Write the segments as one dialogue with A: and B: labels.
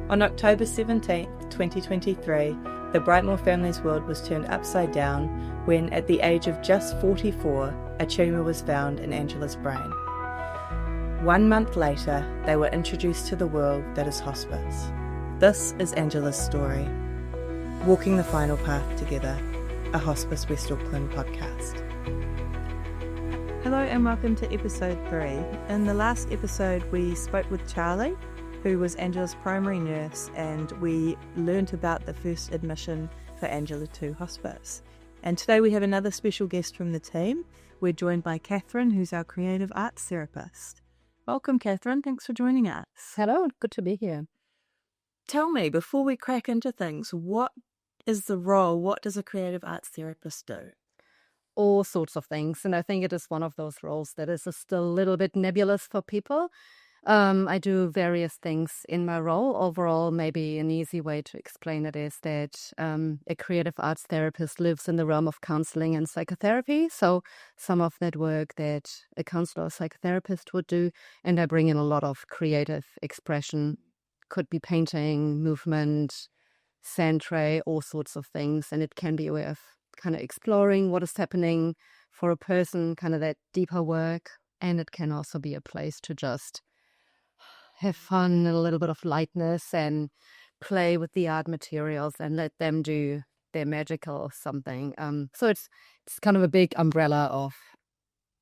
A: On October 17th, 2023, the Brightmoor family's world was turned upside down when, at the age of just 44, a tumour was found in Angela's brain. 1 month later, they were introduced to the world that is hospice. This is Angela's story. Walking the final path together, a Hospice West Auckland podcast. Hello and welcome to episode 3. In the last episode, we spoke with Charlie, who was Angela's primary nurse, and we learnt about the first admission for Angela to hospice. And today we have another special guest from the team. We're joined by Kathrin, who's our creative arts therapist. Welcome, Kathrin. Thanks for joining us.
B: Hello, good to be here.
A: Tell me, before we crack into things, what is the role? What does a creative arts therapist do?
B: All sorts of things, and I think it is one of those roles that is still a little bit nebulous for people. I do various things in my role. Overall, maybe an easy way to explain it is that a creative arts therapist lives in the realm of counseling and psychotherapy. So some of that work that a counselor or psychotherapist would do, and I bring in a lot of creative expression. Could be painting, movement, sand tray, all sorts of things. And it can be a way of kind of exploring what is happening for a person, kind of that deeper work. And it can also be a place to just have fun and a little bit of lightness and play with the art materials and let them do their magical something. So it's kind of a big umbrella of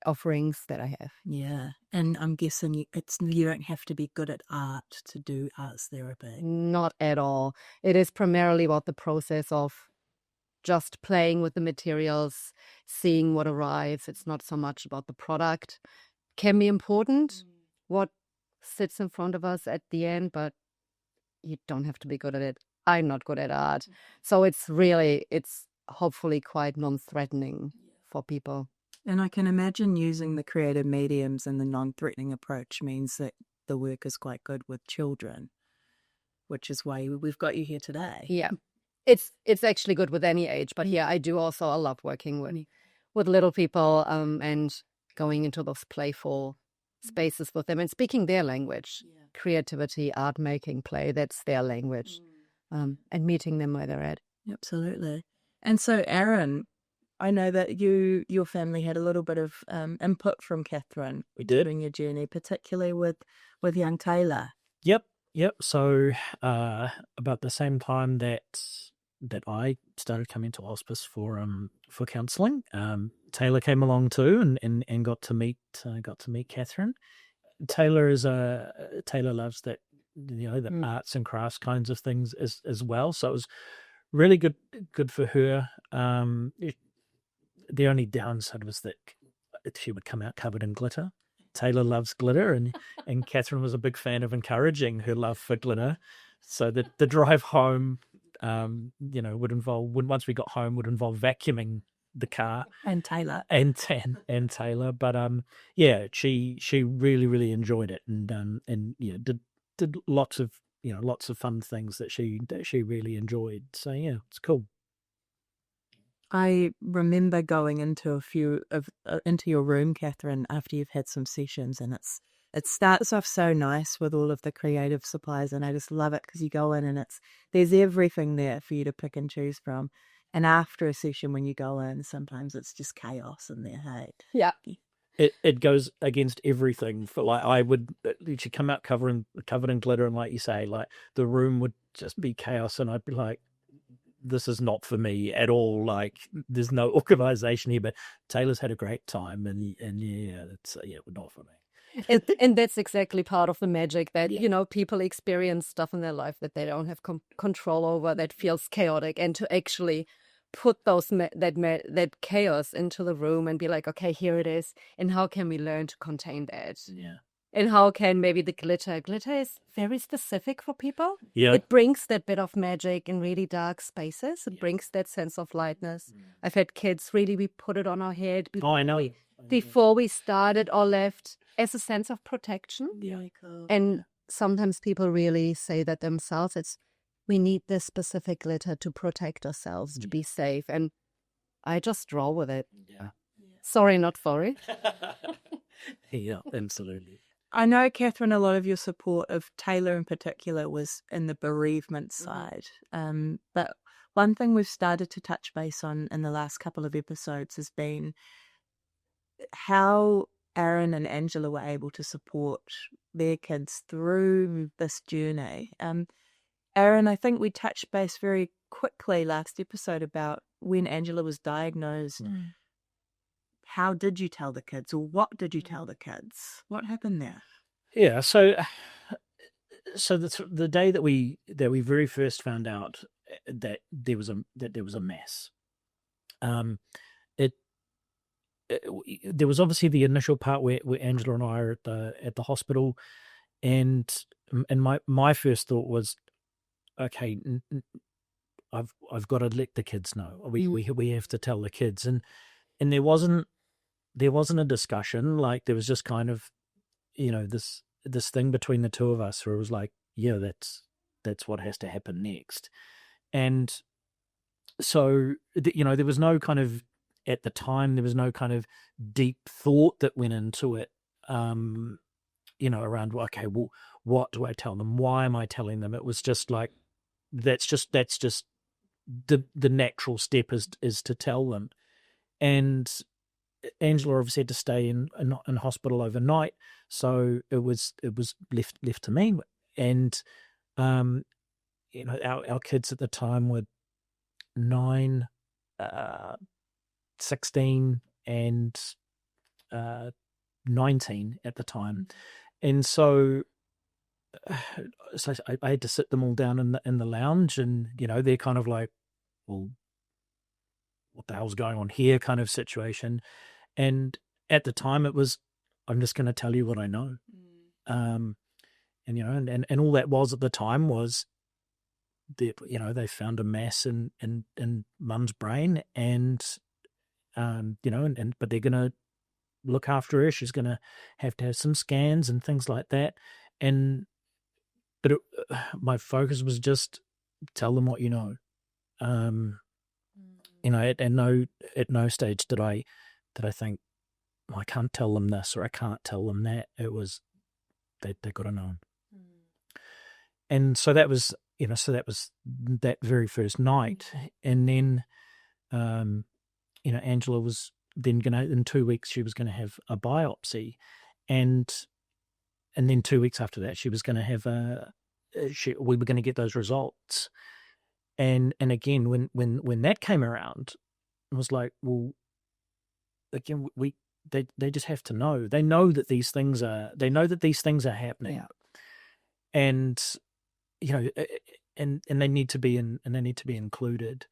B: offerings that I have.
A: Yeah, and I'm guessing you don't have to be good at art to do arts therapy.
B: Not at all. It is primarily about the process of just playing with the materials, seeing what arrives. It's not so much about the product. Can be important, what sits in front of us at the end, but you don't have to be good at it. I'm not good at art. So it's hopefully quite non-threatening for people.
A: And I can imagine using the creative mediums and the non-threatening approach means that the work is quite good with children, which is why we've got you here today.
B: Yeah, it's actually good with any age. But yeah, I love working with little people and going into those playful spaces with them and speaking their language. Creativity, art making, play, that's their language. And meeting them where they're at.
A: Absolutely. And so, Aron, I know that your family had a little bit of input from Kathrin.
C: We did.
A: During your journey, particularly with young Taylor.
C: Yep. So about the same time that I started coming to hospice for counselling, Taylor came along too and got to meet Kathrin. Taylor loves that, the arts and crafts kinds of things as well. So it was really good for her. The only downside was that she would come out covered in glitter. Taylor loves glitter, and Kathrin was a big fan of encouraging her love for glitter. So the drive home, would involve, once we got home, would involve vacuuming the car
A: and Taylor
C: and Taylor. But she really, really enjoyed it, and did lots of fun things that she really enjoyed. So yeah, it's cool.
A: I remember going into into your room, Kathrin, after you've had some sessions, and it starts off so nice with all of the creative supplies, and I just love it because you go in and there's everything there for you to pick and choose from. And after a session, when you go in, sometimes it's just chaos in there. Hey,
B: yeah,
C: it goes against everything. For she'd come out covered in glitter, and like you say, like the room would just be chaos, and I'd be like, this is not for me at all. Like, there's no organization here. But Taylor's had a great time, and yeah, it's not for me.
B: And that's exactly part of the magic that people experience stuff in their life that they don't have control over, that feels chaotic, and to actually put that chaos into the room and be like, okay, here it is, and how can we learn to contain that?
C: Yeah.
B: And how can maybe the glitter is very specific for people.
C: Yeah.
B: It brings that bit of magic in really dark spaces. It brings that sense of lightness. I've had kids we put it on our head.
C: I know.
B: Before we started or left, as a sense of protection.
A: Yeah, cool.
B: And sometimes people really say that themselves. We need this specific glitter to protect ourselves, to be safe. And I just roll with it.
C: Yeah.
B: Sorry, not sorry.
C: Yeah, absolutely.
A: I know, Kathrin, a lot of your support of Taylor in particular was in the bereavement side. But one thing we've started to touch base on in the last couple of episodes has been how Aron and Angela were able to support their kids through this journey. Aron, I think we touched base very quickly last episode about when Angela was diagnosed. How did you tell the kids, or what did you tell the kids? What happened there?
C: Yeah, so the day that we very first found out that there was a mess, there was obviously the initial part where Angela and I are at the hospital, and my first thought was, okay, I've got to let the kids know. We have to tell the kids, and there wasn't a discussion. Like, there was just kind of, this thing between the two of us where it was like, yeah, that's what has to happen next. And so there was no kind of, at the time, there was no kind of deep thought that went into it, around, okay, well, what do I tell them? Why am I telling them? It was just like, that's just the natural step is to tell them. And Angela obviously had to stay in hospital overnight, so it was left to me. And our kids at the time were 9, 16, and 19 at the time, and so I had to sit them all down in the lounge, and they're kind of like, well, what the hell's going on here, kind of situation. And at the time, it was, I'm just going to tell you what I know. And all that was at the time was that, they found a mass in Mum's brain, and but they're going to look after her. She's going to have some scans and things like that. But my focus was just tell them what you know. At no stage did I think, well, I can't tell them this or I can't tell them that. It was they got to know. And so that was that very first night. And then Angela was then in 2 weeks she was gonna have a biopsy, and then 2 weeks after that she was gonna have we were gonna get those results. And again, when that came around, it was like, well, again, they just have to know. They know that these things are happening.
A: Yeah.
C: And and they need to be included.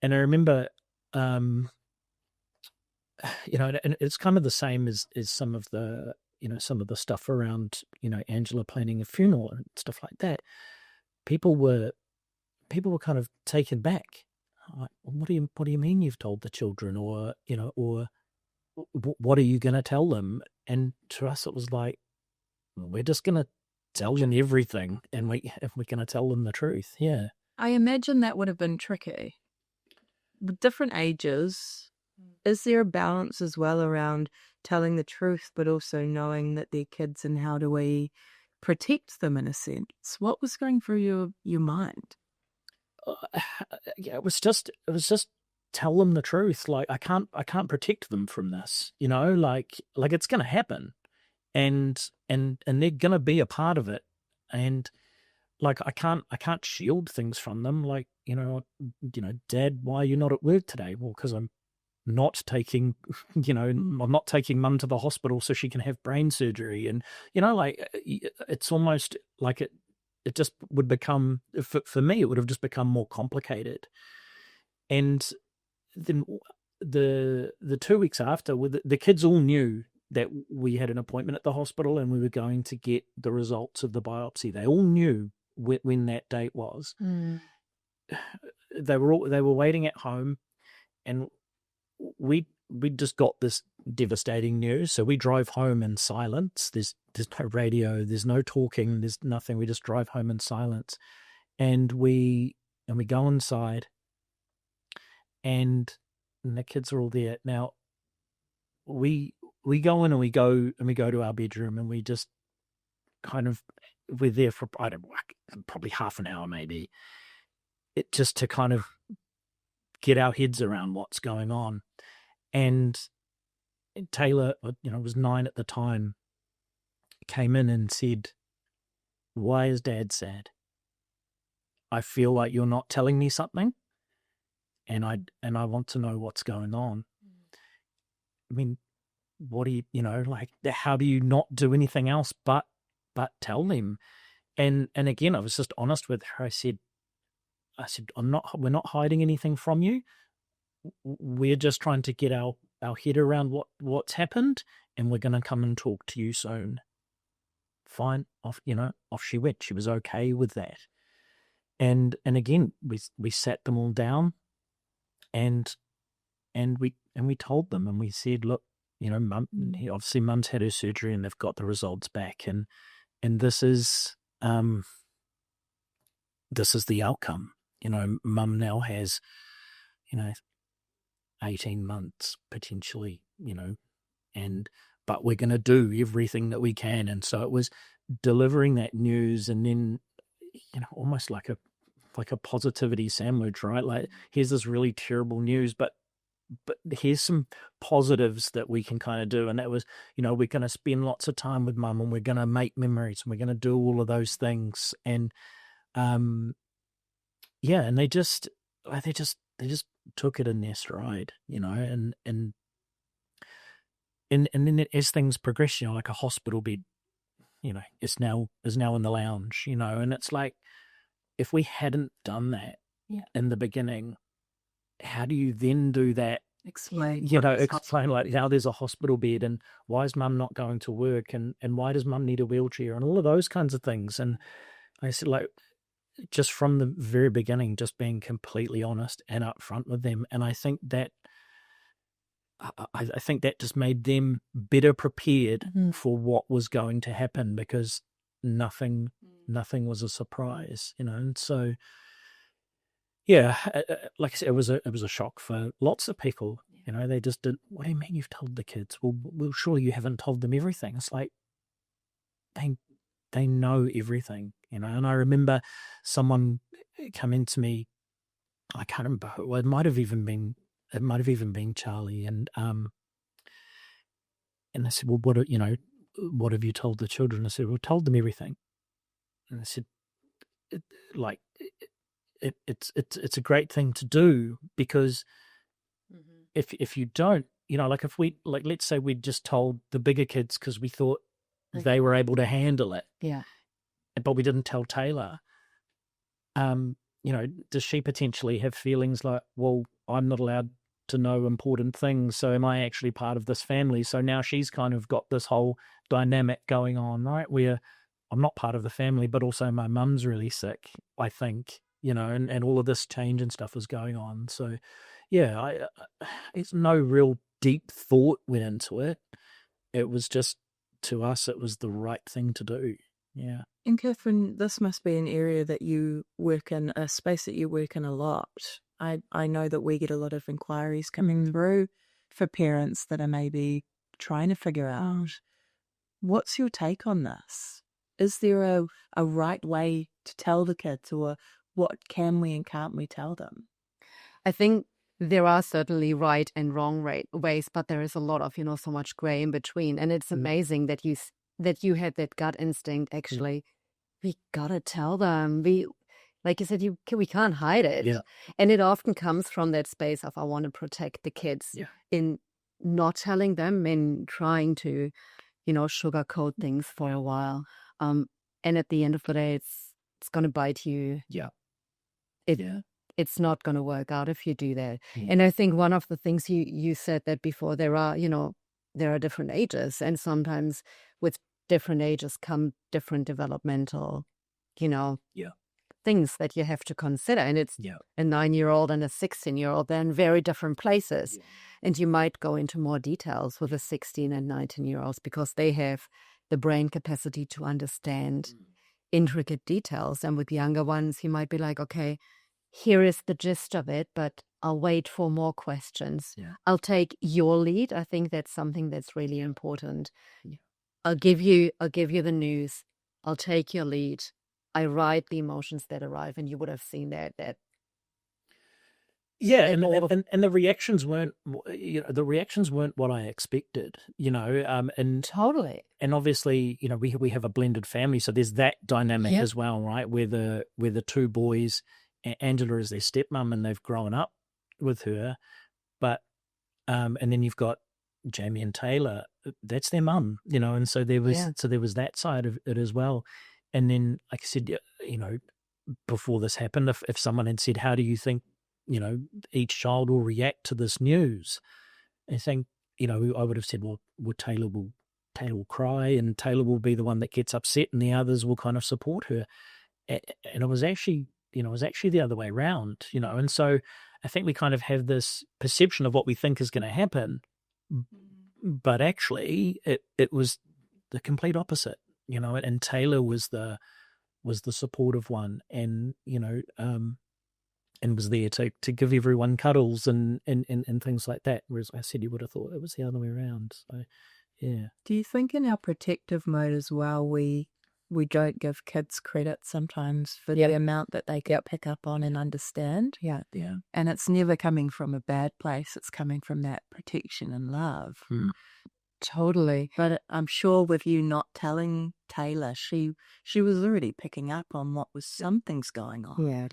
C: And I remember, and it's kind of the same as some of the stuff around, Angela planning a funeral and stuff like that. People were kind of taken back. Like, what do you mean you've told the children, or what are you going to tell them? And to us, it was like, well, we're just going to tell them everything, and we're going to tell them the truth. Yeah.
A: I imagine that would have been tricky. With different ages, is there a balance as well around telling the truth, but also knowing that they're kids, and how do we protect them in a sense? What was going through your mind?
C: Yeah, it was just tell them the truth. Like, I can't protect them from this, like it's going to happen, and they're going to be a part of it. And like, I can't shield things from them. Like, Dad, why are you not at work today? Well, because I'm not taking, I'm not taking Mum to the hospital so she can have brain surgery. And, like, it's almost like it just would become, for me, it would have just become more complicated. And then the 2 weeks after, the kids all knew that we had an appointment at the hospital and we were going to get the results of the biopsy. They all knew when that date was. They were waiting at home, and we just got this devastating news. So we drove home in silence. There's no radio, there's no talking, there's nothing. We just drive home in silence, and we go inside, and the kids are all there. Now we go in and we go to our bedroom, and we just kind of, we're there for, I don't know, probably half an hour maybe, just to kind of get our heads around what's going on. And Taylor, was 9 at the time, came in and said, "Why is Dad sad? I feel like you're not telling me something, and I want to know what's going on." I mean, what do you, how do you not do anything else but tell them? And again, I was just honest with her. I said, we're not hiding anything from you. We're just trying to get our head around what's happened, and we're going to come and talk to you soon. Fine. Off she went. She was okay with that. And again, we sat them all down, and we told them, and we said, look, Mum, obviously Mum's had her surgery and they've got the results back, and this is the outcome. Mum now has 18 months potentially, but we're going to do everything that we can. And so it was delivering that news, and then almost like a positivity sandwich, right? Like, here's this really terrible news, but here's some positives that we can kind of do. And that was, we're going to spend lots of time with Mum, and we're going to make memories, and we're going to do all of those things. And and they just took it in their stride, and then as things progress, like a hospital bed, is now in the lounge, and it's like, if we hadn't done that in the beginning, how do you then do that? Explain like, now there's a hospital bed, and why is Mum not going to work, and why does Mum need a wheelchair, and all of those kinds of things. And I said, like, just from the very beginning, just being completely honest and upfront with them. And I think that just made them better prepared for what was going to happen, because nothing was a surprise, And so, like I said, it was a shock for lots of people. They just did. What do you mean you've told the kids? Well, surely you haven't told them everything. It's like they know everything, And I remember someone come into me. I can't remember who. It might have even been Charlie, and they said, "Well, what have you told the children?" I said, "Well, told them everything." And I said, it's a great thing to do, because if you don't, like, if we, like, let's say we just told the bigger kids because we thought they were able to handle it, but we didn't tell Taylor, does she potentially have feelings like, well, I'm not allowed to know important things, so am I actually part of this family? So now she's kind of got this whole dynamic going on, right, where I'm not part of the family, but also my mum's really sick, I think, and all of this change and stuff is going on. So it's no real deep thought went into it. It was just, to us, it was the right thing to do. Yeah.
A: And Kathrin, this must be an area that you work in, a space that you work in a lot. I know that we get a lot of inquiries coming through for parents that are maybe trying to figure out, what's your take on this? Is there a right way to tell the kids, or what can we and can't we tell them?
B: I think there are certainly right and wrong ways, but there is a lot of, so much gray in between. And it's amazing that you had that gut instinct, actually. We gotta tell them. Like you said, we can't hide it. Yeah. And it often comes from that space of, I want to protect the kids in not telling them and trying to, sugarcoat things for a while. And at the end of the day, it's going to bite you. Yeah. It's not going to work out if you do that. Yeah. And I think one of the things you said that before, there are different ages, and sometimes with different ages come different developmental, things that you have to consider. And it's a 9-year-old and a 16-year-old, they're in very different places. Yeah. And you might go into more details with the 16 and 19-year-olds, because they have the brain capacity to understand intricate details. And with younger ones, you might be like, okay, here is the gist of it, but I'll wait for more questions. Yeah. I'll take your lead. I think that's something that's really important. Yeah. I'll give you the news. I'll take your lead. I write the emotions that arrive, and you would have seen that
C: Yeah,
B: And all of-
C: and the reactions weren't, the reactions weren't what I expected, and
B: totally.
C: obviously, we have a blended family, so there's that dynamic
B: Yep.
C: as well, right? Where the two boys, Angela is their stepmom, and they've grown up with her, but and then you've got Jamie and Taylor, that's their mum, and so there was that side of it as well, and then like I said, before this happened, if someone had said, "How do you think?" each child will react to this news. I think, I would have said, well, Taylor will cry, and Taylor will be the one that gets upset, and the others will kind of support her. And it was actually, the other way around, and so I think we kind of have this perception of what we think is going to happen, but actually it was the complete opposite, and Taylor was the supportive one, and, and was there to give everyone cuddles and things like that. Whereas I said you would have thought it was the other way around. So, yeah.
A: Do you think in our protective mode as well, we don't give kids credit sometimes for the amount that they can pick up on and understand?
C: Yeah.
A: And it's never coming from a bad place. It's coming from that protection and love.
B: Totally.
A: But I'm sure with you not telling Taylor, she was already picking up on what was something's going on.
B: Yeah.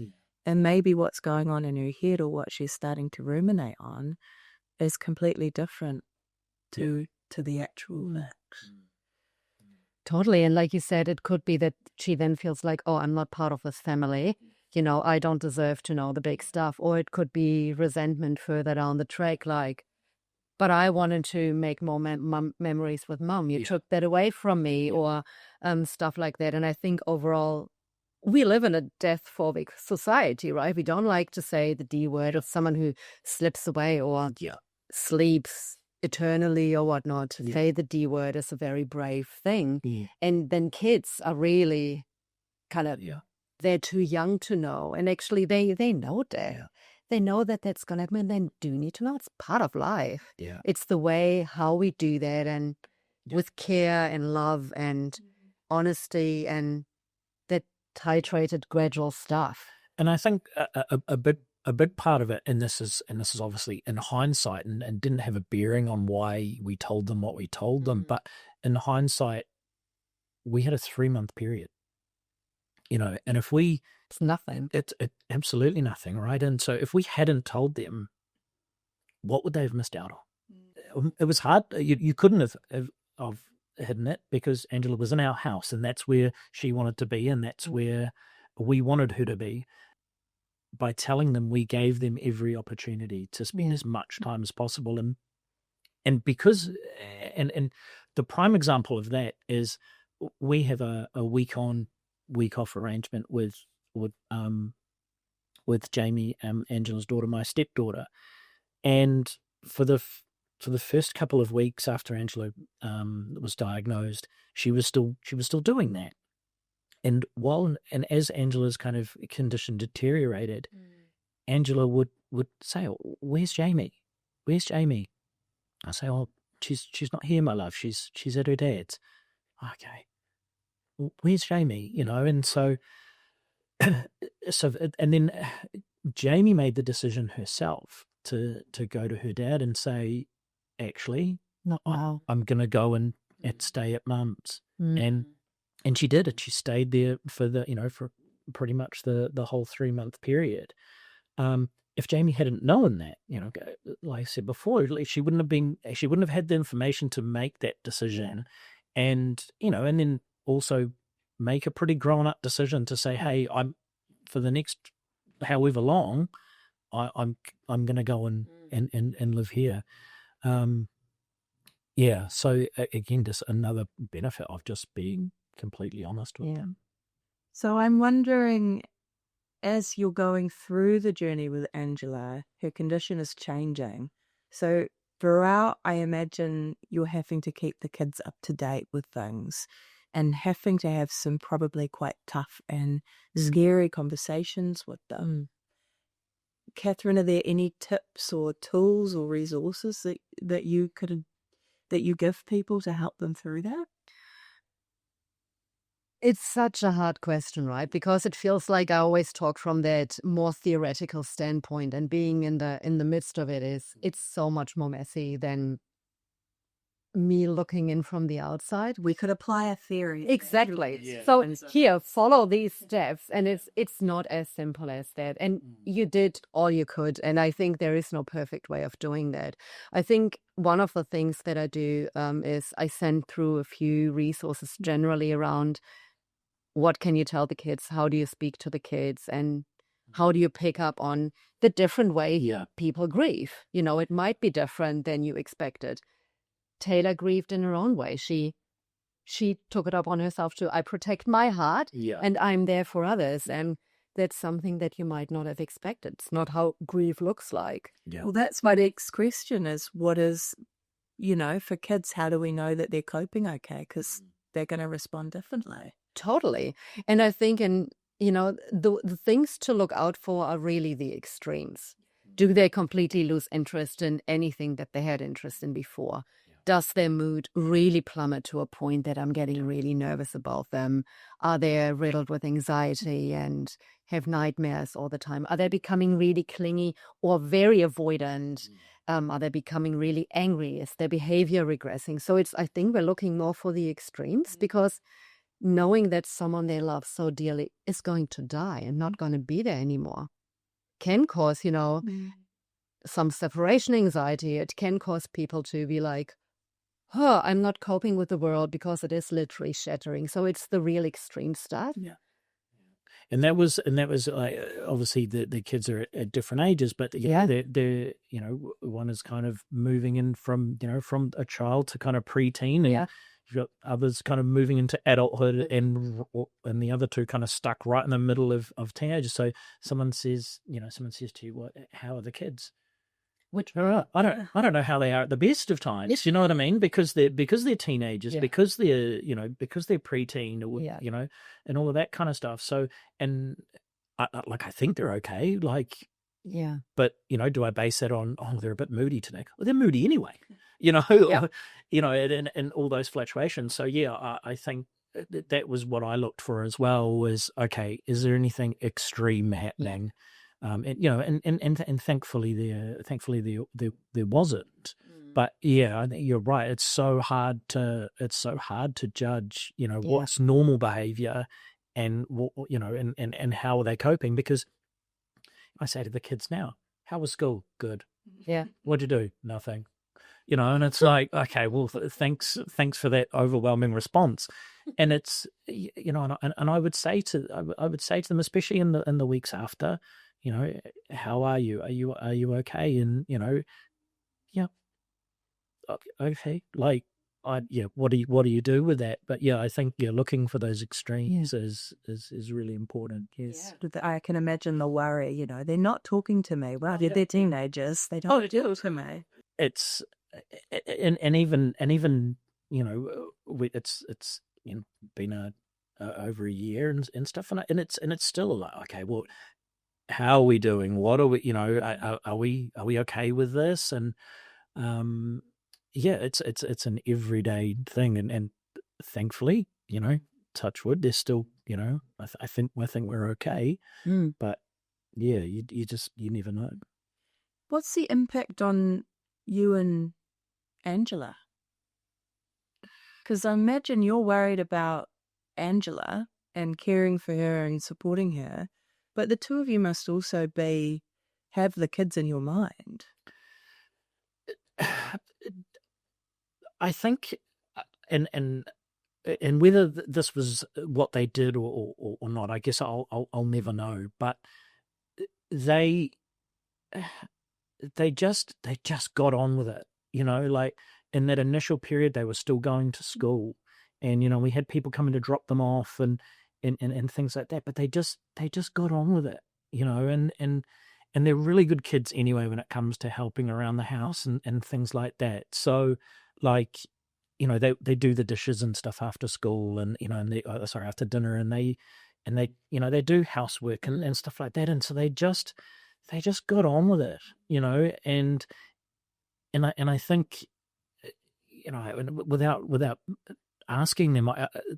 A: And maybe what's going on in her head or what she's starting to ruminate on is completely different to the actual facts.
B: Totally. And like you said, it could be that she then feels like, oh, I'm not part of this family. I don't deserve to know the big stuff. Or it could be resentment further down the track, like, but I wanted to make more memories with mum. You took that away from me, or stuff like that. And I think overall, we live in a death-phobic society, right? We don't like to say the D word of someone who slips away or sleeps eternally or whatnot. To say the D word is a very brave thing.
C: Yeah.
B: And then kids are really kind of, they're too young to know. And actually they know that. Yeah. They know that that's going to happen, and they do need to know. It's part of life.
C: Yeah.
B: It's the way how we do that, and with care and love and honesty and that titrated, gradual stuff.
C: And I think a big part of it, and this is obviously in hindsight, and didn't have a bearing on why we told them what we told them, but in hindsight, we had a 3-month period, and if
B: it's nothing.
C: It's absolutely nothing, right? And so if we hadn't told them, what would they have missed out on? It was hard. You couldn't have hidden it, because Angela was in our house, and that's where she wanted to be, and that's where we wanted her to be. By telling them, we gave them every opportunity to spend as much time as possible, and because and the prime example of that is we have a week on, week off arrangement with Jamie, Angela's daughter, my stepdaughter, and for the first couple of weeks after Angela was diagnosed, she was still doing that. And as Angela's kind of condition deteriorated, Angela would say, oh, "Where's Jamie? Where's Jamie?" I say, "Oh, she's not here, my love. She's at her dad's." Okay. Well, where's Jamie? And so and then Jamie made the decision herself to go to her dad and say, "Actually, I'm going to go and stay at mum's." And she did it. She stayed there for for pretty much the whole 3-month period. If Jamie hadn't known that, like I said before, she wouldn't have had the information to make that decision, and and then also make a pretty grown up decision to say, "Hey, I'm for the next however long, I'm going to go and live here." So again, just another benefit of just being completely honest with them.
A: So I'm wondering, as you're going through the journey with Angela, her condition is changing. So throughout, I imagine you're having to keep the kids up to date with things and having to have some probably quite tough and scary conversations with them. Kathrin, are there any tips or tools or resources that you give people to help them through that?
B: It's such a hard question, right? Because it feels like I always talk from that more theoretical standpoint, and being in the midst of it's so much more messy than me looking in from the outside.
A: We could apply a theory.
B: Exactly.
C: Yeah.
B: So here, follow these steps, and it's not as simple as that. And you did all you could, and I think there is no perfect way of doing that. I think one of the things that I do is I send through a few resources generally around what can you tell the kids, how do you speak to the kids, and how do you pick up on the different way people grieve. It might be different than you expected. Taylor grieved in her own way. She took it up on herself to, I protect my heart and I'm there for others. And that's something that you might not have expected. It's not how grief looks like.
C: Yeah.
A: Well, that's my next question is what is, for kids, how do we know that they're coping okay? Because they're going to respond differently.
B: Totally. And I think the things to look out for are really the extremes. Do they completely lose interest in anything that they had interest in before? Does their mood really plummet to a point that I'm getting really nervous about them? Are they riddled with anxiety and have nightmares all the time? Are they becoming really clingy or very avoidant? Are they becoming really angry? Is their behavior regressing? So I think we're looking more for the extremes, because knowing that someone they love so dearly is going to die and not going to be there anymore can cause, some separation anxiety. It can cause people to be like, I'm not coping with the world, because it is literally shattering. So it's the real extreme stuff.
C: Yeah. And that was obviously the kids are at different ages, but they're one is kind of moving in from a child to kind of preteen, and you've got others kind of moving into adulthood, and the other two kind of stuck right in the middle of teenagers. So someone says to you, how are the kids? Which I don't know how they are at the best of times. Yes. You know what I mean? Because they're teenagers, because they're preteen, and all of that kind of stuff. So, and I think they're okay. But do I base that on they're a bit moody today? Well, they're moody anyway. And all those fluctuations. So I think that was what I looked for as well. Was okay. Is there anything extreme happening? And thankfully there wasn't. But I think you're right. It's so hard to judge, what's normal behavior, and and how are they coping? Because I say to the kids now, how was school? Good.
B: Yeah.
C: What'd you do? Nothing. And it's like, okay, well, thanks for that overwhelming response. And it's, and I would say to them, especially in the weeks after, how are you? Are you okay? And okay. What do you do with that? But I think looking for those extremes is really important. Yes,
A: I can imagine the worry. They're not talking to me. Well, they're teenagers. They don't talk to me.
C: It's and even it's been over a year and stuff, and it's still like, okay, well, how are we doing? What are we? Are we okay with this? And it's an everyday thing, and thankfully, touch wood, there's still, I think we're okay. But you never know.
A: What's the impact on you and Angela? Because I imagine you're worried about Angela and caring for her and supporting her, but the two of you must also have the kids in your mind.
C: I think, and whether this was what they did or not, I guess I'll never know. But they just got on with it, like in that initial period, they were still going to school, and we had people coming to drop them off and things like that. But they just got on with it, and they're really good kids anyway when it comes to helping around the house and things like that. So, like, they do the dishes and stuff after school, and after dinner, and they do housework and stuff like that. And so they just got on with it, and I think, without asking them,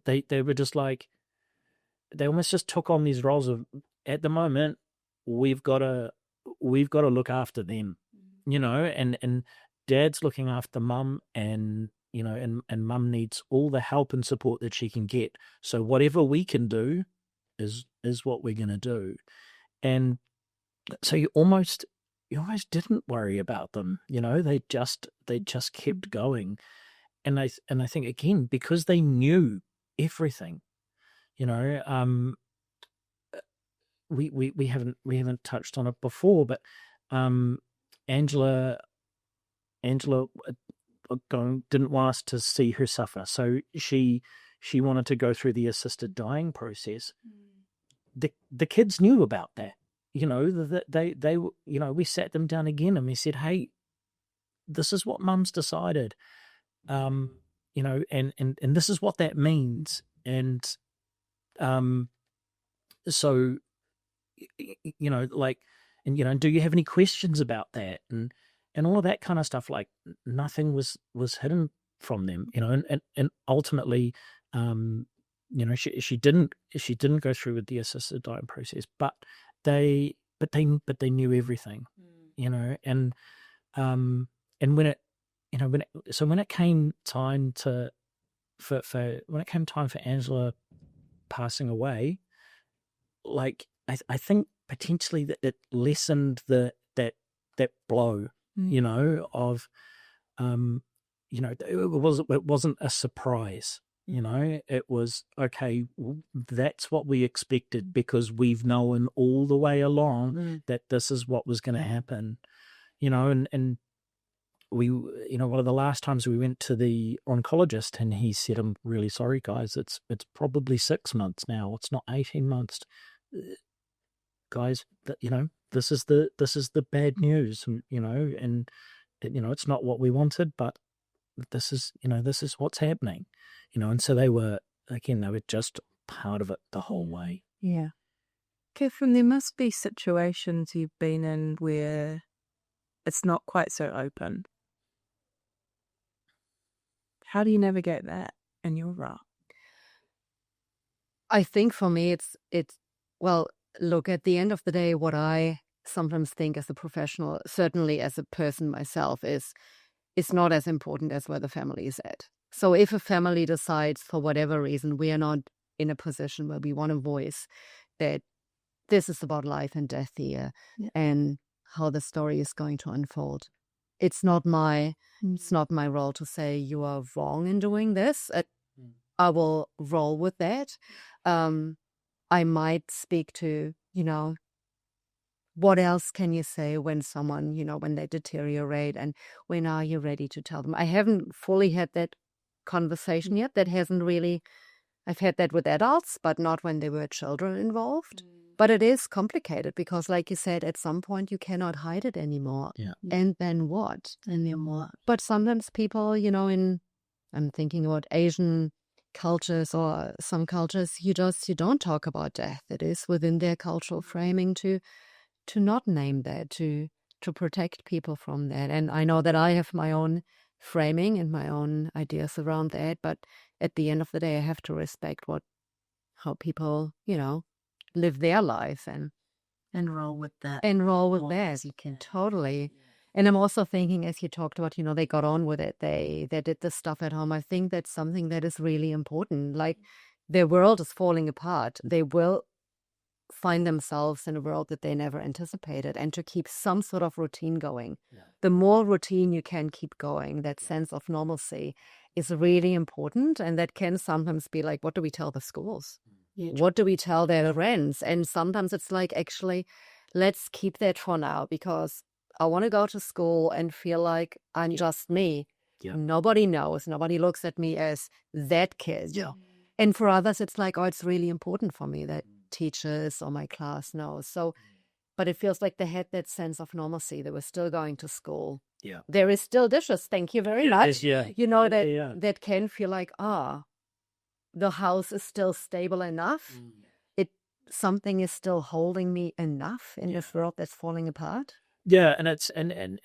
C: they were just like, they almost just took on these roles of, at the moment, we've got to look after them, and dad's looking after mum, and and mum needs all the help and support that she can get. So whatever we can do is what we're going to do. And so you almost didn't worry about them, they just kept going. And I think, again, because they knew everything, we haven't touched on it before, but Angela didn't want us to see her suffer, so she wanted to go through the assisted dying process. The kids knew about that, they we sat them down again and we said, hey, this is what mum's decided, and this is what that means. And so do you have any questions about that, and all of that kind of stuff. Like, nothing was hidden from them, and ultimately, she didn't go through with the assisted dying process, but they knew everything, and when it came time for Angela passing away, like, I think potentially that it lessened that blow, of it wasn't a surprise, it was, okay, that's what we expected, because we've known all the way along that this is what was going to happen, and we, one of the last times we went to the oncologist, and he said, I'm really sorry, guys, it's probably 6 months now, it's not 18 months, guys, that this is the bad news, and it's not what we wanted, but this is what's happening, and so they were just part of it the whole way.
D: Yeah. Kathrin, there must be situations you've been in where it's not quite so open. How do you navigate that in your role?
B: I think for me, it's well, look, at the end of the day, what I sometimes think as a professional, certainly as a person myself, is it's not as important as where the family is at. So if a family decides, for whatever reason, we are not in a position where we want to voice that this is about life and death here, and how the story is going to unfold, it's not my role to say you are wrong in doing this. I will roll with that. I might speak to, what else can you say when someone, when they deteriorate, and when are you ready to tell them? I haven't fully had that conversation yet. That hasn't really, I've had that with adults, but not when there were children involved. But it is complicated because, like you said, at some point you cannot hide it anymore.
C: Yeah.
B: And then what?
D: And then what?
B: But sometimes people, I'm thinking about Asian cultures or some cultures, you don't talk about death. It is within their cultural framing to not name that, to protect people from that. And I know that I have my own framing and my own ideas around that, but at the end of the day, I have to respect how people, live their life and
D: roll with that.
B: And roll with that.
D: You can.
B: Totally. And I'm also thinking, as you talked about, they got on with it. They did the stuff at home. I think that's something that is really important. Like, their world is falling apart. They will find themselves in a world that they never anticipated, and to keep some sort of routine going. Yeah. The more routine you can keep going, that sense of normalcy is really important. And that can sometimes be like, what do we tell the schools? Yeah. What do we tell their friends? And sometimes it's like, actually, let's keep that for now, because I want to go to school and feel like I'm just me. Yeah. Nobody knows. Nobody looks at me as that kid. Yeah. And for others, it's like, oh, it's really important for me that teachers or my class knows. So, but it feels like they had that sense of normalcy. They were still going to school. Yeah. There is still dishes. Thank you very much.
C: Yeah.
B: That can feel like, the house is still stable enough. Something is still holding me enough in this world that's falling apart.
C: Yeah, and it's and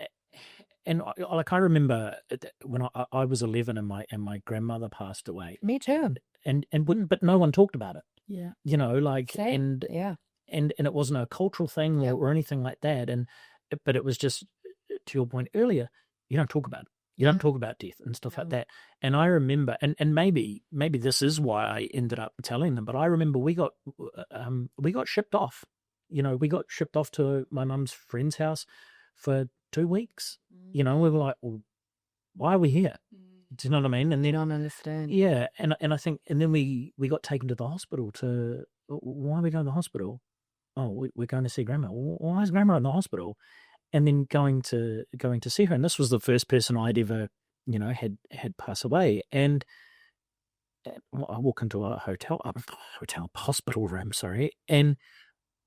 C: like, I remember when I was 11 and my grandmother passed away.
B: Me too.
C: But no one talked about it.
D: Yeah.
C: you know, like,
B: Same.
C: and it wasn't a cultural thing or anything like that. But it was just, to your point earlier, you don't talk about it. You don't talk about death and stuff like that. And I remember, and maybe this is why I ended up telling them, but I remember we got shipped off. You know, we got shipped off to my mum's friend's house for 2 weeks. You know, we were like, well, why are we here? Do you know what I mean? And
B: You
C: then,
B: don't understand.
C: yeah, and I think, and then we got taken to the hospital why are we going to the hospital? Oh, we're going to see Grandma. Well, why is Grandma in the hospital? And then going to see her. And this was the first person I'd ever, you know, had pass away. And I walk into a hospital room, sorry, and,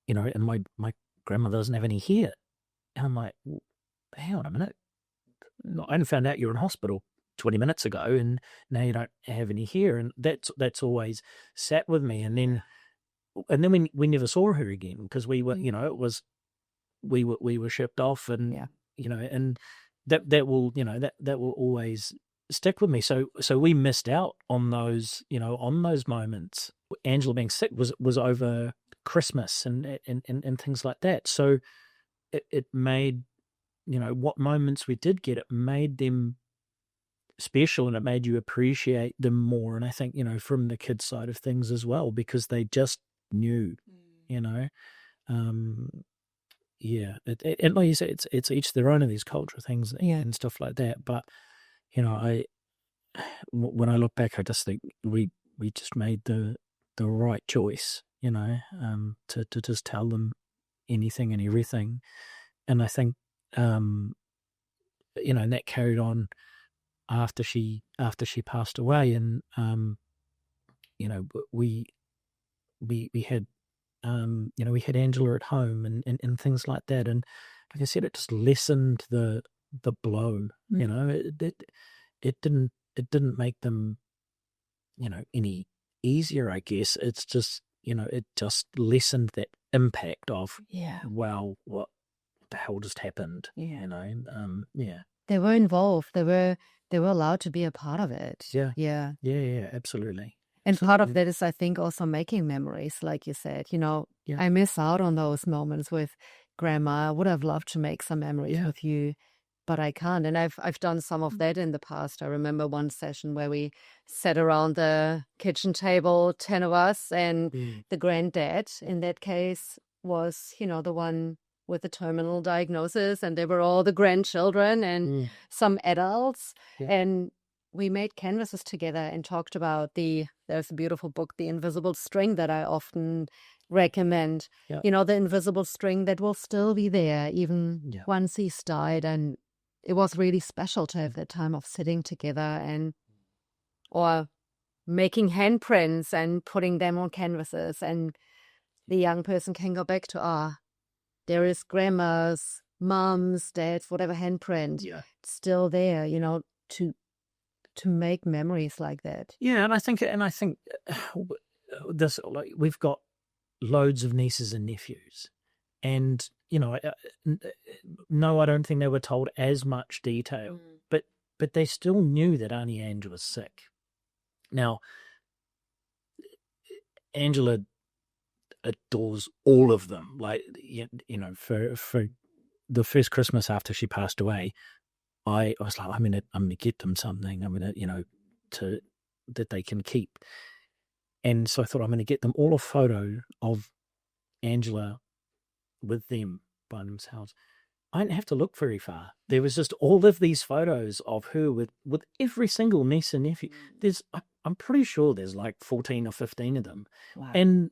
C: you know, and my grandmother doesn't have any hair. And I'm like, well, hang on a minute. I only found out you were in hospital 20 minutes ago, and now you don't have any hair. And that's always sat with me. And then we never saw her again, because we were, you know, it was, we were shipped off, and you know, and that will, you know, that will always stick with me. So we missed out on those, you know, on those moments. Angela being sick was over Christmas and things like that. So it made, you know, what moments we did get, it made them special, and it made you appreciate them more. And I think, you know, from the kids' side of things as well, because they just knew, you know. Yeah, and like you say, it's each their own of these cultural things and stuff like that. But, you know, when I look back, I just think we just made the right choice, you know, to just tell them anything and everything. And I think, you know, and that carried on after she passed away. And, you know, we had, you know, we had Angela at home and things like that. And like I said, it just lessened the blow, you know. It didn't make them, you know, any easier, I guess. It's just, you know, it just lessened that impact of, wow, what the hell just happened, you know.
B: They were involved. They were allowed to be a part of it.
C: Yeah, absolutely.
B: And part of that is, I think, also making memories, like you said. You know, I miss out on those moments with Grandma. I would have loved to make some memories with you, but I can't. And I've done some of that in the past. I remember one session where we sat around the kitchen table, 10 of us, and the granddad, in that case, was, you know, the one with the terminal diagnosis, and they were all the grandchildren and some adults. And we made canvases together and talked about there's a beautiful book, The Invisible String, that I often recommend. You know, the invisible string that will still be there even once he's died. And it was really special to have that time of sitting together or making handprints and putting them on canvases. And the young person can go back to, there is Grandma's, Mom's, Dad's, whatever handprint still there, you know, to make memories like that.
C: Yeah, and I think this, like, we've got loads of nieces and nephews, and, you know, no, I don't think they were told as much detail, but they still knew that Auntie Ange was sick. Now, Angela adores all of them. Like, you know, for the first Christmas after she passed away, I was like, I'm gonna get them something. I'm gonna, you know, that they can keep. And so I thought, I'm gonna get them all a photo of Angela with them by themselves. I didn't have to look very far. There was just all of these photos of her with every single niece and nephew. I'm pretty sure there's like 14 or 15 of them.
B: Wow.
C: And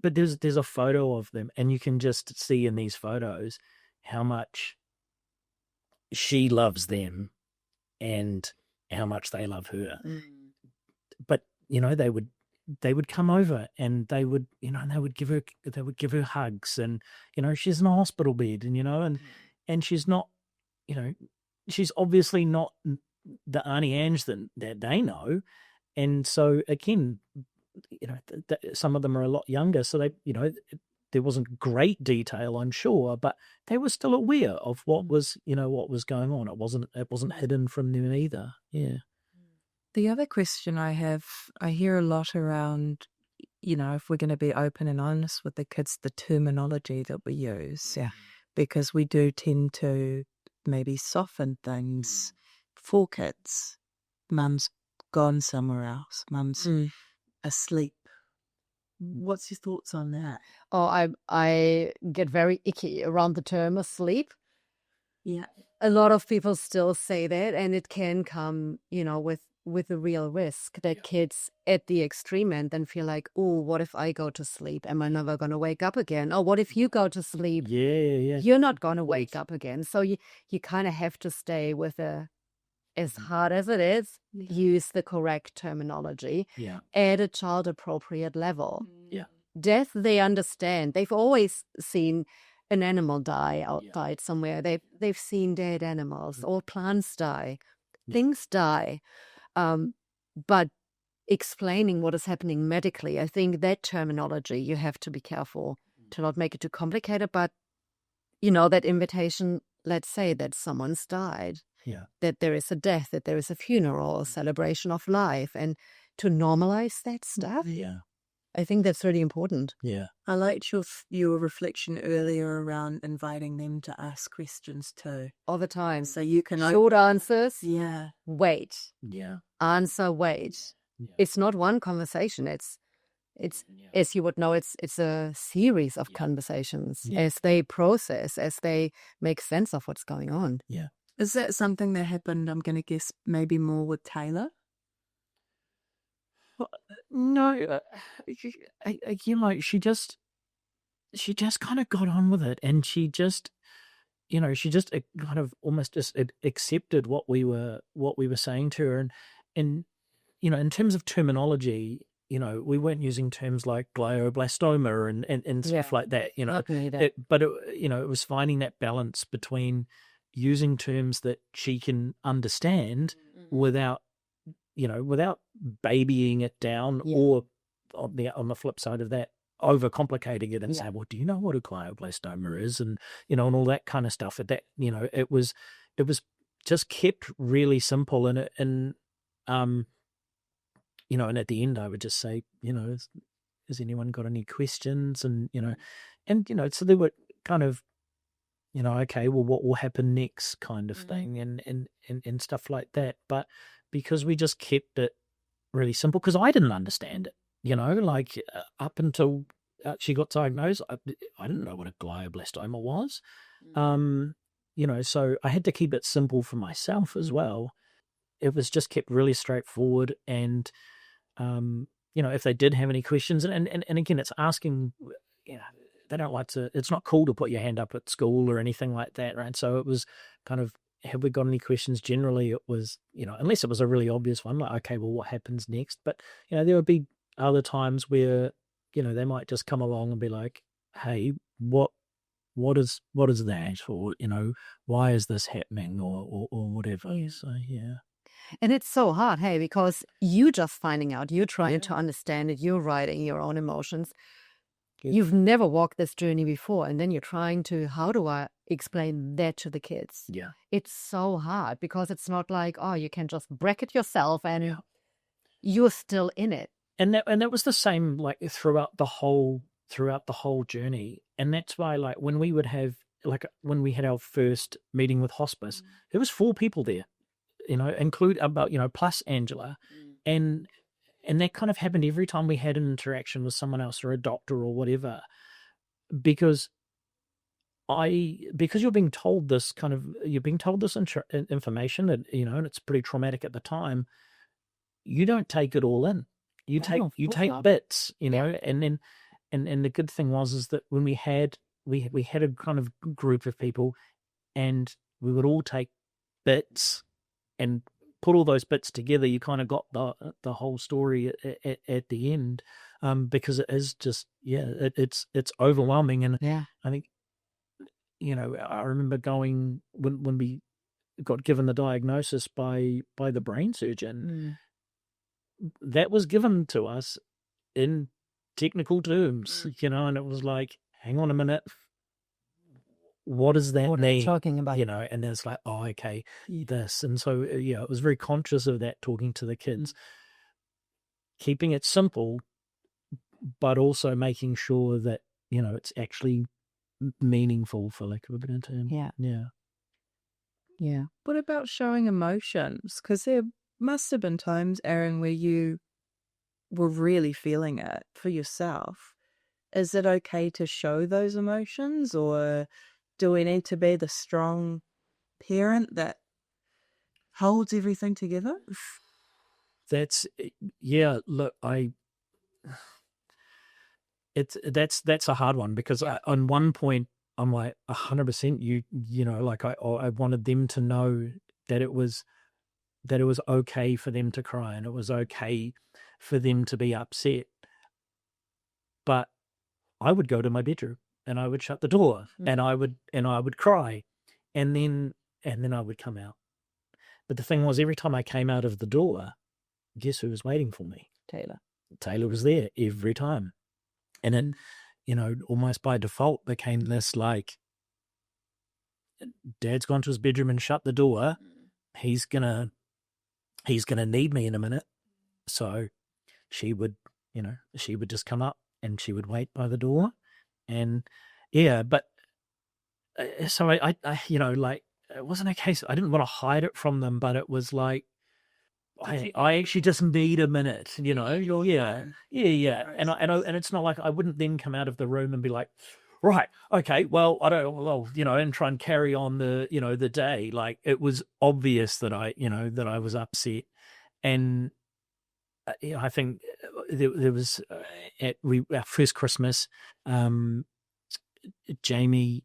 C: but there's a photo of them, and you can just see in these photos how much she loves them and how much they love her. But, you know, they would come over, and they would, you know, and they would give her hugs, and, you know, she's in a hospital bed, and, you know, and she's not, you know, she's obviously not the Auntie Ange that they know. And so again, you know, some of them are a lot younger, so they, you know, there wasn't great detail, I'm sure, but they were still aware of what was, you know, what was going on. It wasn't hidden from them either. Yeah.
D: The other question I have, I hear a lot around if we're going to be open and honest with the kids, the terminology that we use, because we do tend to maybe soften things for kids. Mum's gone somewhere else. Mum's asleep. What's your thoughts on that?
B: Oh, I get very icky around the term asleep.
D: Yeah.
B: A lot of people still say that, and it can come, with a real risk that kids at the extreme end then feel like, oh, what if I go to sleep? Am I never going to wake up again? Or what if you go to sleep?
C: Yeah.
B: You're not going to wake up again. So you kind of have to stay with as hard as it is, use the correct terminology at a child appropriate level.
C: Yeah.
B: Death, they understand. They've always seen an animal die outside somewhere. They've seen dead animals or plants die. Things die. But explaining what is happening medically, I think that terminology, you have to be careful to not make it too complicated. But, that invitation, let's say that someone's died, that there is a death, that there is a funeral, a celebration of life, and to normalize that stuff.
C: Yeah.
B: I think that's really important.
C: Yeah.
D: I liked your reflection earlier around inviting them to ask questions too.
B: All the time.
D: So you can...
B: Short answers.
D: Yeah.
B: Wait.
C: Yeah.
B: Answer, wait.
C: Yeah.
B: It's not one conversation. It's as you would know, it's a series of conversations as they process, as they make sense of what's going on.
C: Yeah.
D: Is that something that happened, I'm going to guess, maybe more with Taylor?
C: No, she just kind of got on with it, and she just kind of almost just accepted what we were saying to her, and in terms of terminology, we weren't using terms like glioblastoma and stuff like that, but it was finding that balance between using terms that she can understand without babying it down, or on the flip side of that, overcomplicating it and say, well, do you know what a glioblastoma is? And, and all that kind of stuff. That, it was just kept really simple. And and at the end I would just say, has anyone got any questions? And, so they were kind of, okay, well, what will happen next kind of thing and stuff like that. But because we just kept it really simple, because I didn't understand it, up until she got diagnosed, I didn't know what a glioblastoma was. So I had to keep it simple for myself as well. It was just kept really straightforward. And, if they did have any questions, and again, it's asking, they don't like to, it's not cool to put your hand up at school or anything like that, right? So it was kind of, have we got any questions? Generally, it was, unless it was a really obvious one, like, okay, well, what happens next? But, there would be other times where, they might just come along and be like, hey, what is that? Or, why is this happening? Or whatever. So, yeah.
B: And it's so hard, hey, because you just finding out, you're trying to understand it, you're writing your own emotions. You've never walked this journey before, and then you're trying to, how do I explain that to the kids?
C: Yeah.
B: It's so hard because it's not like, oh, you can just bracket yourself and you're still in it.
C: And that was the same, like, throughout the whole journey. And that's why, like, when we would have, like, when we had our first meeting with hospice, there was 4 people there, include about, plus Angela. And that kind of happened every time we had an interaction with someone else or a doctor or whatever, because you're being told this information that, and it's pretty traumatic at the time. You don't take it all in. You take bits, and then, and the good thing is that when we had a kind of group of people, and we would all take bits and put all those bits together, you kind of got the whole story at the end, because it is just, it's overwhelming. And I think, I remember going when we got given the diagnosis by the brain surgeon, that was given to us in technical terms, and it was like, hang on a minute, what does that mean?
B: Talking about,
C: and it's like, oh, okay, this. And so, it was very conscious of that, talking to the kids, keeping it simple, but also making sure that, it's actually meaningful, for lack of a better term.
B: Yeah.
D: What about showing emotions? Because there must have been times, Aron, where you were really feeling it for yourself. Is it okay to show those emotions, or do we need to be the strong parent that holds everything together?
C: That's look, that's a hard one, because on one point I'm like 100%, like I wanted them to know that it was okay for them to cry, and it was okay for them to be upset. But I would go to my bedroom and I would shut the door, and I would cry, and then I would come out. But the thing was, every time I came out of the door, guess who was waiting for me? Taylor was there every time. And it, almost by default became this, like, Dad's gone to his bedroom and shut the door. He's gonna need me in a minute. So she would just come up and she would wait by the door. And but so I like, it wasn't a case, I didn't want to hide it from them, but it was like, I actually just need a minute, And it's not like I wouldn't then come out of the room and be like, right, okay, well, and try and carry on the day. Like, it was obvious that I was upset. And I think there was our first Christmas, Jamie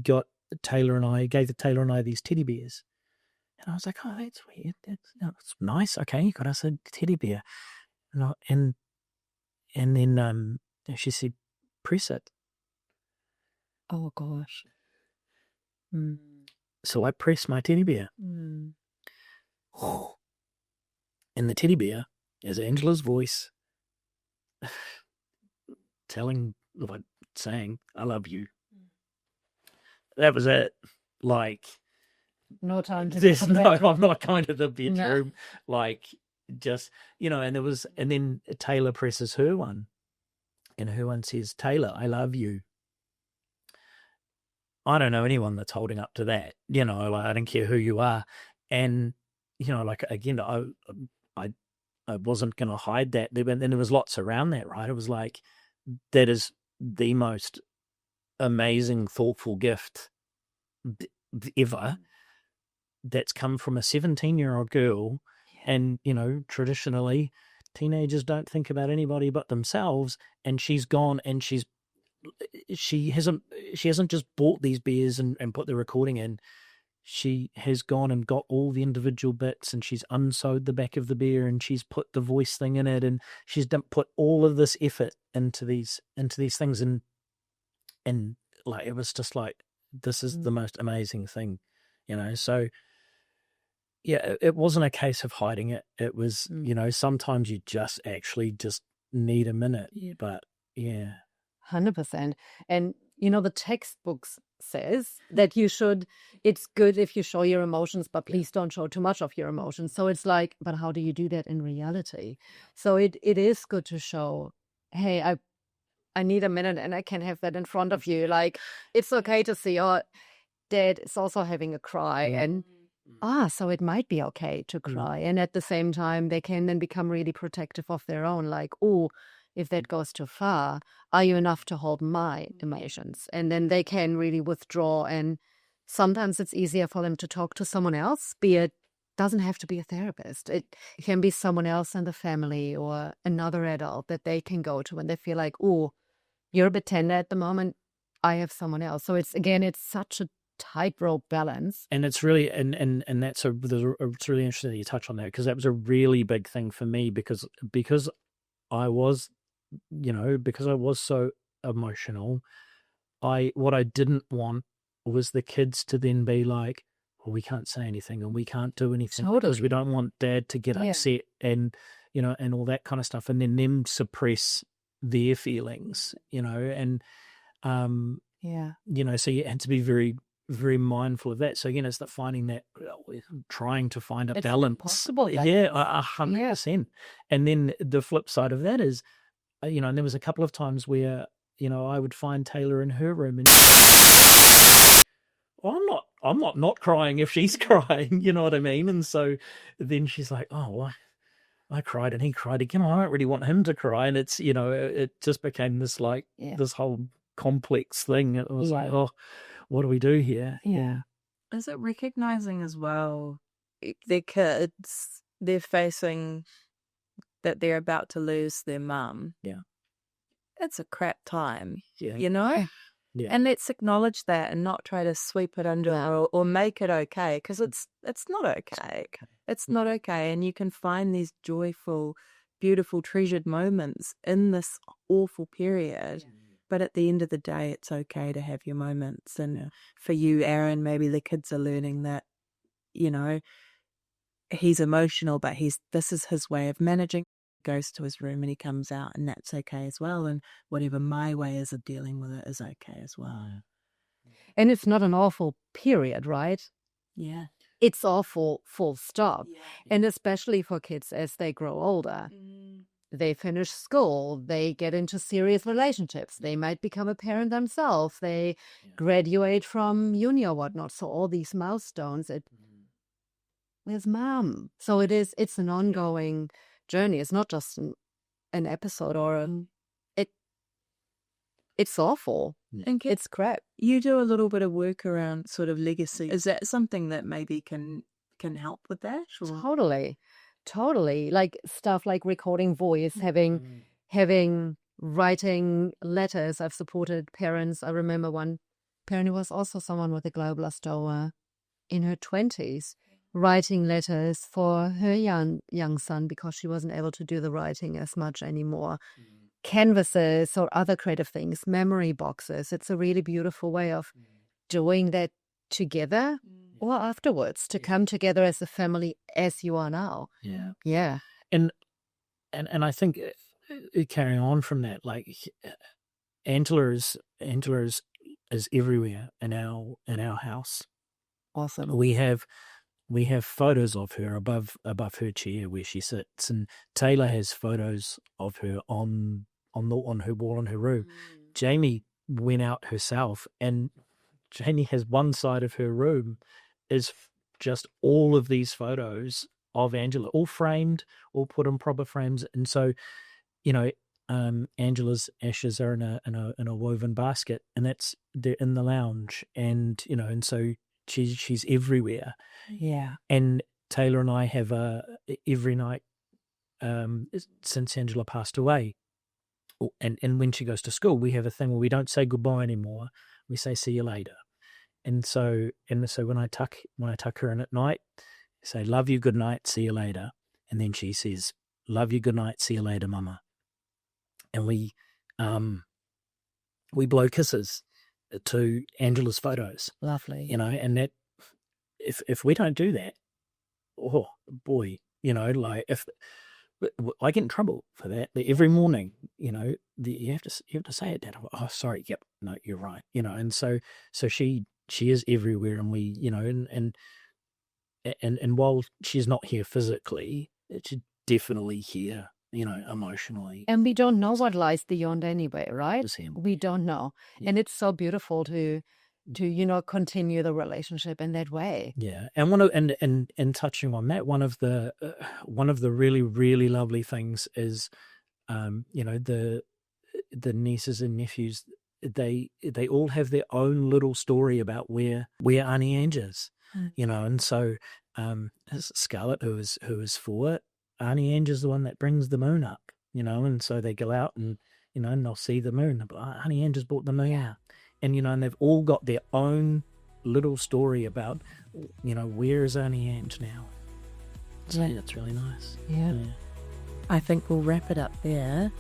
C: got Taylor and I, gave Taylor and I these teddy bears. And I was like, oh, that's weird. That's nice. Okay, you got us a teddy bear. And then she said, press it.
B: Oh, gosh.
C: So I pressed my teddy bear. And the teddy bear is Angela's voice saying, I love you. That was it. Like,
B: no time to
C: there's I'm not going to the bedroom. No. Like, just, and then Taylor presses her one, and her one says, Taylor, I love you. I don't know anyone that's holding up to that. I don't care who you are. And, like, again, I wasn't going to hide that. And there was lots around that, right? It was like, that is the most amazing, thoughtful gift ever that's come from a 17-year-old girl. And, traditionally, teenagers don't think about anybody but themselves. And she's gone, and she hasn't just bought these beers and put the recording in. She has gone and got all the individual bits, and she's unsewed the back of the beer, and she's put the voice thing in it, and she's put all of this effort into these things, and like, it was just like, this is the most amazing thing, So it wasn't a case of hiding it. It was, sometimes you just actually just need a minute. But
B: 100%. And the textbooks says that it's good if you show your emotions, but please don't show too much of your emotions. So it's like, but how do you do that in reality? So it is good to show, hey, I need a minute, and I can have that in front of you. Like, it's okay to see, oh, Dad is also having a cry, and so it might be okay to cry. And at the same time, they can then become really protective of their own, like, oh, if that goes too far, are you enough to hold my emotions? And then they can really withdraw. And sometimes it's easier for them to talk to someone else, doesn't have to be a therapist. It can be someone else in the family or another adult that they can go to when they feel like, oh, you're a bit tender at the moment, I have someone else. So it's such a tightrope balance.
C: And it's really, and it's really interesting that you touch on that, because that was a really big thing for me, because I was so emotional, what I didn't want was the kids to then be like, well, we can't say anything and we can't do anything because we don't want Dad to get upset, and and all that kind of stuff, and then them suppress their feelings, and so you had to be very very mindful of that. So again, it's that finding that, trying to find a
B: It's
C: balance.
B: impossible, like-
C: Yeah, 100%. And then the flip side of that is, and there was a couple of times where, I would find Taylor in her room and I'm not crying if she's crying, you know what I mean? And so then she's like, oh, well, I cried and he cried again. I don't really want him to cry. And it's, it just became this this whole complex thing. It was like, oh, what do we do here?
B: Yeah.
D: Is it recognizing as well their kids, they're facing that they're about to lose their mum?
C: Yeah.
D: It's a crap time,
C: Yeah. Yeah.
D: And let's acknowledge that and not try to sweep it under or make it okay, because it's not okay. It's not okay. And you can find these joyful, beautiful, treasured moments in this awful period. But at the end of the day, it's okay to have your moments. And for you, Aron, maybe the kids are learning that, he's emotional, but this is his way of managing. Goes to his room and he comes out, and that's okay as well. And whatever my way is of dealing with it is okay as well.
B: And it's not an awful period, right?
D: Yeah.
B: It's awful, full stop. Yeah. And especially for kids as they grow older. They finish school, they get into serious relationships, they might become a parent themselves, they graduate from uni or whatnot. So all these milestones, where's mom? So it's an ongoing journey. It's not just an episode or it's awful.
D: And
B: it's crap.
D: You do a little bit of work around sort of legacy. Is that something that maybe can help with that? Or?
B: Totally. Like stuff like recording voice, having writing letters. I've supported parents. I remember one parent who was also someone with a glioblastoma in her 20s, writing letters for her young son because she wasn't able to do the writing as much anymore. Canvases or other creative things, memory boxes. It's a really beautiful way of doing that together or afterwards, to come together as a family as you are now. Yeah.
C: And I think carrying on from that, like Angela is everywhere in our house.
B: Awesome.
C: We have photos of her above her chair where she sits, and Taylor has photos of her on her wall in her room. Jamie went out herself, and Jamie has one side of her room is just all of these photos of Angela, all framed, all put in proper frames. And so, Angela's ashes are in a woven basket, and they're in the lounge, and and so she's everywhere.
B: Yeah.
C: And Taylor and I have every night since Angela passed away, and when she goes to school, we have a thing where we don't say goodbye anymore. We say see you later. And so when I tuck her in at night, I say love you, good night, see you later. And then she says love you, good night, see you later, mama. And we blow kisses to Angela's photos.
B: Lovely.
C: And that if we don't do that, oh boy, like if I get in trouble for that every morning, you have to say it, Dad. Oh, sorry. Yep. No, you're right. And so she is everywhere, and we, and while she's not here physically, she's definitely here, emotionally.
B: And we don't know what lies beyond anyway, right? We don't know.
C: Yeah.
B: And it's so beautiful to continue the relationship in that way.
C: Yeah. And and touching on that, one of the really, really lovely things is, the nieces and nephews, they all have their own little story about where Auntie Ange is, and so Scarlett, who is 4, Auntie Ange is the one that brings the moon up, and so they go out and and they'll see the moon. Auntie Ange has brought the moon out, and and they've all got their own little story about where is Auntie Ange now. So that's really nice.
B: Yeah.
D: I think we'll wrap it up there.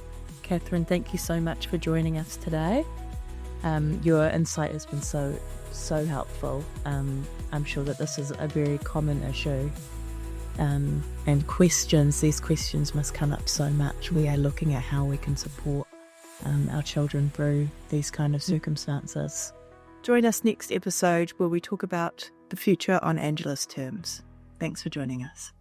D: Kathrin, thank you so much for joining us today. Your insight has been so helpful. I'm sure that this is a very common issue. And these questions must come up so much. We are looking at how we can support our children through these kind of circumstances.
A: Join us next episode where we talk about the future on Angela's terms. Thanks for joining us.